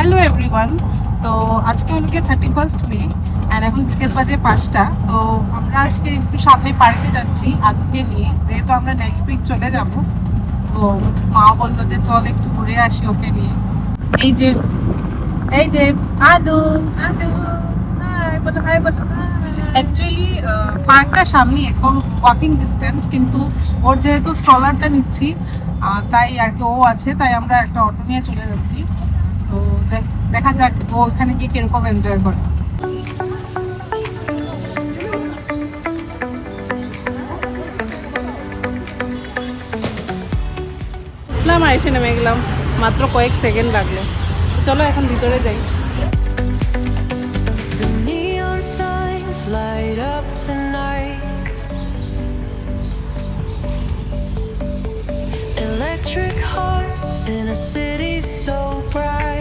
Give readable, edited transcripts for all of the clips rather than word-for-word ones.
Hello everyone. তো আজকে হলো গিয়ে 31st মে অ্যান্ড এখন বিকেল বাজে 5টা। তো আমরা আজকে একটু সামনে পার্কে যাচ্ছি আদুকে নিয়ে, যেহেতু আমরা নেক্সট উইক চলে যাব। তো মা বললো যে চল একটু ঘুরে আসি ওকে নিয়ে। এই যে এই যে আদু আদু হাই বলো, হাই বলো। অ্যাকচুয়ালি পার্কটা সামনে, একদম ওয়াকিং ডিস্টেন্স, কিন্তু ওর যেহেতু স্ট্রলারটা নিচ্ছি তাই আর কি ও আছে, তাই আমরা একটা অটো নিয়ে চলে যাচ্ছি। তো দেখা যাক ও ওখানে গিয়ে কিরকম এনজয় করে। উঠলাম আর এসে নেমে গেলাম, মাত্র কয়েক সেকেন্ড লাগলো। চলো এখন ভিতরে যাই। The neon signs light up the night. Electric hearts in a city so bright.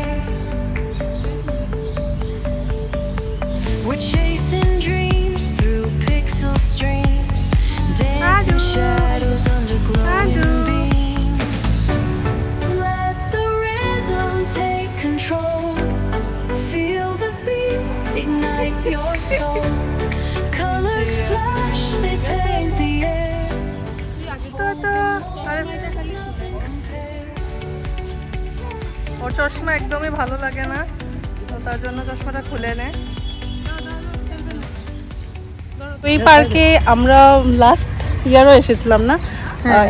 We're chasing dreams through pixel streams, dancing shadows under glowing beams. Let the rhythm take control. Feel the beat, ignite your soul. Colors flash, they paint the air. ওর চশমা একদমই ভালো লাগে না, তো তার জন্য চশমাটা খুলে নেয়। এই পার্কে আমরা লাস্ট ইয়ারও এসেছিলাম না,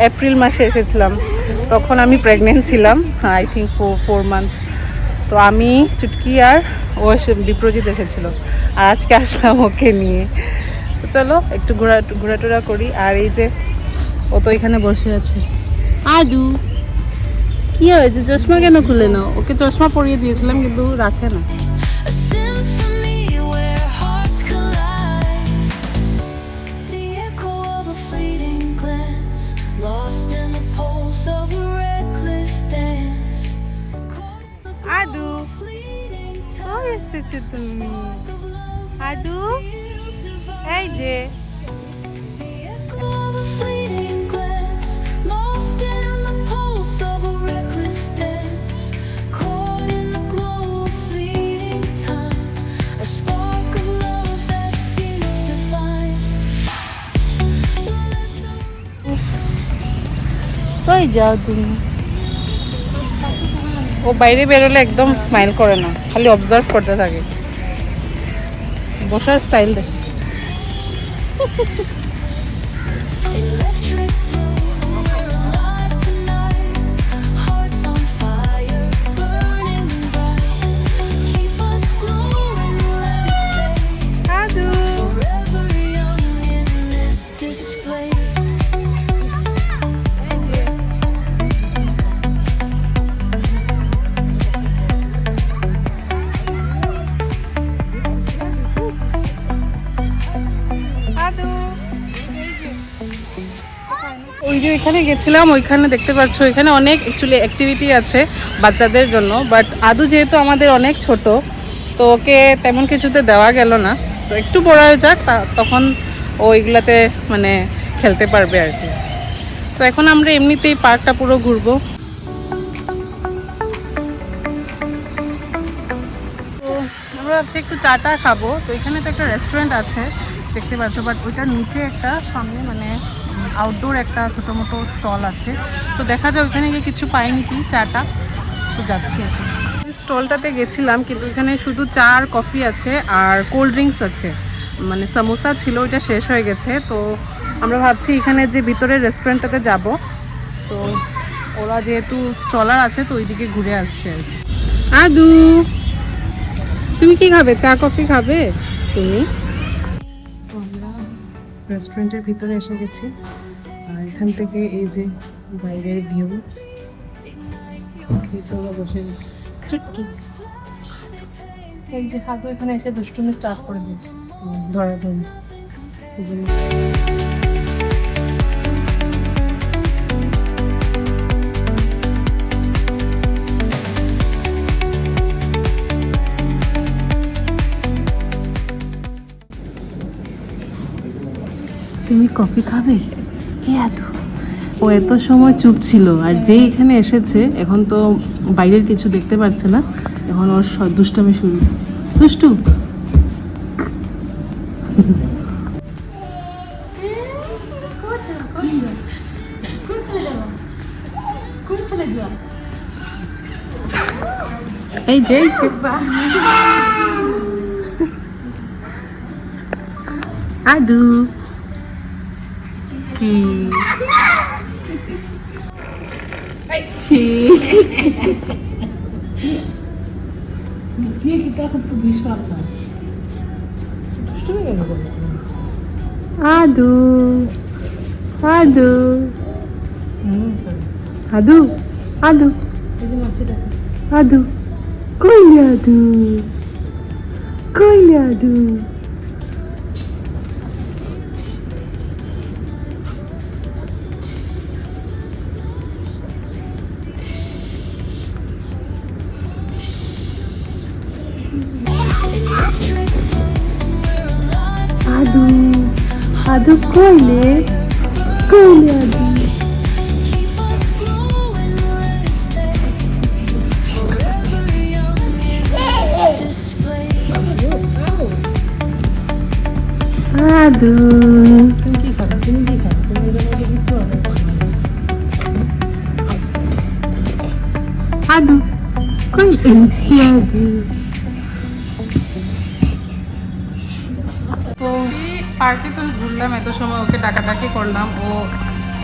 এপ্রিল মাসে এসেছিলাম। তখন আমি প্রেগনেন্ট ছিলাম, আই থিঙ্ক 4 মান্থস। তো আমি চুটকি আর ও বিপ্রজিৎ এসেছিল, আর আজকে আসলাম ওকে নিয়ে। তো চলো একটু ঘোরাটোরা করি। আর এই যে ও তো এখানে বসে আছে। আদু কি হয়েছে, চশমা কেন খুলে নাও? ওকে চশমা পরিয়ে দিয়েছিলাম কিন্তু রাখে না। A symphony where hearts collide. The echo of a fleeting glance, lost in the pulse of a reckless dance. Adu Fleeting কই time এসেছো তুমি? of love Adu feels divine. এই যে The echo of a fleeting glance, lost in the pulse of a reckless dance. Caught in the glow of fleeting time, a spark of love that feels divine. কই যাও তুমি? ও বাইরে বেরোলে একদম smile করে না, খালি অবজার্ভ করতে থাকে। বসার স্টাইল দেখ। Electric blue, we're alive tonight. Hearts on fire, burning bright. Keep us glowing, let it stay. Adu Forever young in this display. ওই যে এখানে গেছিলাম, ওইখানে দেখতে পাচ্ছ এখানে অনেক অ্যাকচুয়ালি অ্যাক্টিভিটি আছে বাচ্চাদের জন্য, বাট আদু যেহেতু আমাদের অনেক ছোট, তো ওকে তেমন কিছুতে দেওয়া গেল না। তো একটু বড় হয়ে যাক, তখন ও এগুলাতে মানে খেলতে পারবে আর কি। তো এখন আমরা এমনিতেই পার্কটা পুরো ঘুরবো। তো আমরা ভাবছি একটু চাটা খাবো। তো এখানে তো একটা রেস্টুরেন্ট আছে দেখতে পাচ্ছ, বাট ওইটার নিচে একটা সামনে মানে আউটডোর একটা ছোটো মোটো স্টল আছে। তো দেখা যায় ওইখানে গিয়ে কিছু পাইনি কি চাটা, তো যাচ্ছি এখন। স্টলটাতে গেছিলাম, কিন্তু এখানে শুধু চা আর কফি আছে আর কোল্ড ড্রিঙ্কস আছে, মানে সামোসা ছিল, ওইটা শেষ হয়ে গেছে। তো আমরা ভাবছি এখানে যে ভিতরের রেস্টুরেন্টটাতে যাব। তো ওরা যেহেতু স্টলার আছে তো ওইদিকে ঘুরে আসছে আর কি। আদু তুমি কি খাবে, চা কফি খাবে তুমি? আমরা রেস্টুরেন্টের ভিতরে এসে গেছি, আর এখান থেকে এই যে বাইরের ভিউ, বসে গেছি চুটকি। এই যে হাতু এখানে এসে দুষ্টুমি স্টার্ট করে দিয়েছে, ধরাধরি। এই জন্য তুমি কফি খাবে? ও এত সময় চুপ ছিল, আর যেই এখানে এসেছে এখন তো বাইরের কিছু দেখতে পাচ্ছে না, এখন ওর দুষ্টামি শুরু। দুষ্টু এই যে আদু কি আদু আদু আদু আদু আদু কইলে আদু কইলে আদু আদু আদু কইলে কইলে আদু Keep us glowing, let it stay forever young in this display. আদু আদু কই আদু তো পার্কে তো ঘুরলাম এত সময়, ওকে ডাকাডাকি করলাম, ও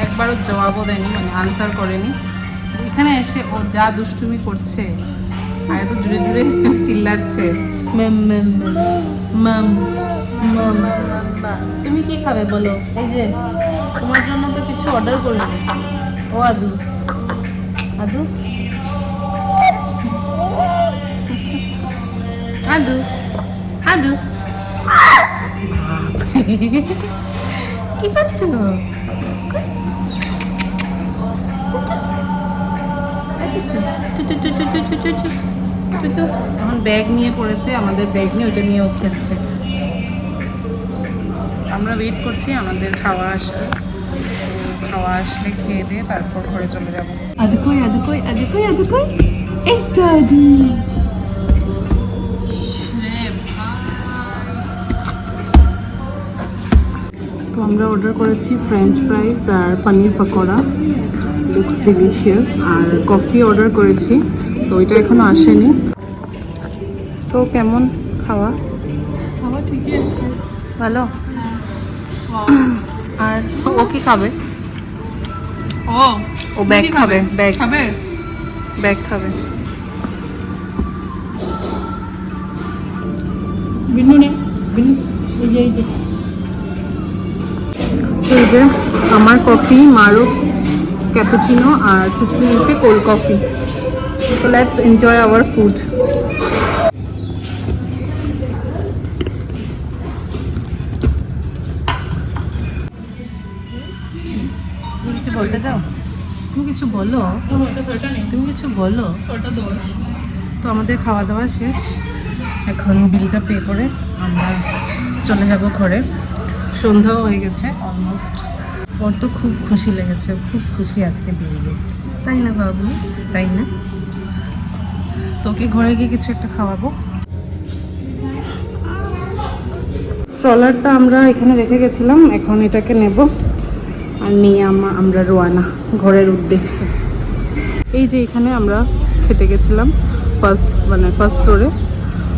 একবারও জবাবও দেয়নি, মানে আনসার করেনি। এখানে এসে ও যা দুষ্টুমি করছে আর এত জুড়ে জুড়ে চিল্লাচ্ছে ma'am ma'am ma'am ma'am ma'am. তুমি কি খাবে বলো? এই যে তোমার জন্য তো কিছু অর্ডার করে নি। ও আদু আদু আদু আদু কি করছো? এখন ব্যাগ নিয়ে পড়েছে, আমাদের ব্যাগ নিয়ে ওইটা নিয়ে ও খেলছে। আমরা ওয়েট করছি আমাদের খাওয়া আসলে খেয়ে দিয়ে তারপর ঘরে চলে যাবো। আদু কই আদু কই আদু কই আদু কই এই তো আদু। তো আমরা অর্ডার করেছি ফ্রেঞ্চ ফ্রাইস আর পনির পকোড়া, লুকস ডিলিশিয়াস, আর কফি অর্ডার করেছি, তো ওইটা এখনো আসেনি। তো কেমন খাওয়া? খাওয়া ঠিকই আছে। ভালো। আর ও কি খাবে? ও ব্যাগ খাবে, ব্যাগ খাবে। ব্যাগ খাবে। বিনু নে, বিনু এই যে এই যে আমার কফি, মারও ক্যাপুচিনো, আর চুটকি নিয়েছে cold coffee. So let's enjoy our food. তুমি কিছু বলতে চাও? তুমি কিছু বলো, তুমি কিছু বলো। তো আমাদের খাওয়া দাওয়া শেষ, এখন বিলটা পে করে আমরা চলে যাব ঘরে। সন্ধ্যাও হয়ে গেছে অলমোস্ট। ওর তো খুব খুশি লেগেছে, খুব খুশি আজকে বিল, তাই না বাবু? তাই না? তোকে ঘরে গিয়ে কিছু একটা খাওয়াবো। স্ট্রলারটা আমরা এখানে রেখে গেছিলাম, এখন এটাকে নেব আর নিয়ে আমরা রওনা ঘরের উদ্দেশ্যে। এই যে এখানে আমরা খেতে গেছিলাম ফার্স্ট ফ্লোরে,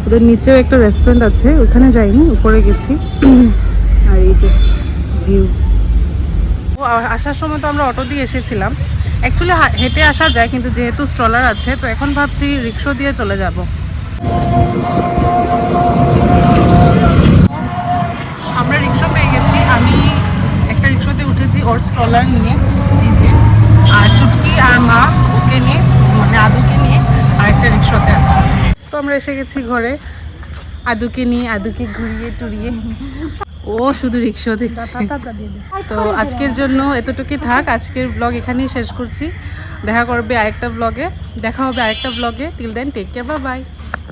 ওদের নিচেও একটা রেস্টুরেন্ট আছে, ওখানে যাইনি, উপরে গেছি। আর এই যে ভিউ। আসার সময় তো আমরা অটো দিয়ে এসেছিলাম, অ্যাকচুয়ালি হেঁটে আসা যায়, কিন্তু যেহেতু স্ট্রলার আছে তো এখন ভাবছি রিক্সা দিয়ে চলে যাব। আমরা রিক্সা পেয়ে গেছি, আমি একটা রিক্সাতে উঠেছি ওর স্ট্রলার নিয়ে, এই যে, আর চুটকি আর মা ওকে নিয়ে, মানে আদুকে নিয়ে আরেকটা রিক্সাতে আছে। তো আমরা এসে গেছি ঘরে, আদুকে নিয়ে, আদুকে ঘুরিয়ে টুরিয়ে। ও শুধু রিক্সা দিচ্ছে। তো আজকের জন্য এতটুকুই থাক, আজকের ব্লগ এখানেই শেষ করছি। দেখা হবে আরেকটা ব্লগে। Till then take care, bye by.